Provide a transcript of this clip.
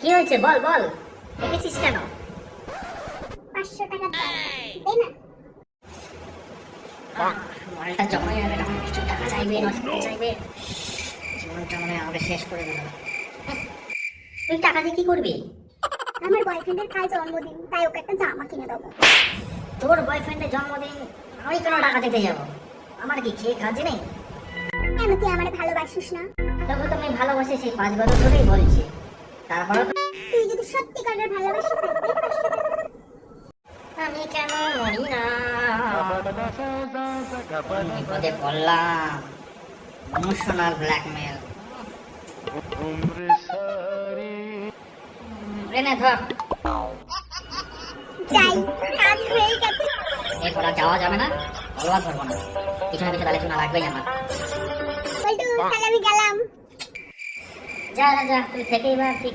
কি হয়েছে বল বল, দেখেছিস কেন? 500 টাকা দাও, দে না। মালটা জমাই হবে, তখন কিছু টাকা চাইবে, নষ্ট চাইবে, জীবনটা মানে আমাকে শেষ করে দিল। তুই টাকা দিয়ে কি করবি? আমার বয়ফ্রেন্ডের কাল জন্মদিন, তাই ওকে একটা জামা কিনে দেবো। তোর বয়ফ্রেন্ডের জন্মদিন আমি কেন টাকা দিতে যাবো? আমার কি খেয়ে কাজ নেই? কেন তুই আমারে ভালোবাসিস না? তবে তো আমি ভালোবাসি, সেই 5 বছর ধরেই বলছি। তারপরে তুই যদি সত্যিকারের ভালোবাসিস তাহলে দে 500 টাকা। আমি কেন মরি না? বিপদে পড়লাম, ইমোশনাল ব্ল্যাকমেল। এনে ধর। যাই, কাজ হয়ে গেছে। এরপর আর যাওয়া যাবে না, অলওয়াজ ধরবো না, পিছনে পিছনে তাহলে শোনা লাগবেই আমার। বল্টু, তাহলে আমি গেলাম। যা যা যা, তুই থেকেই বা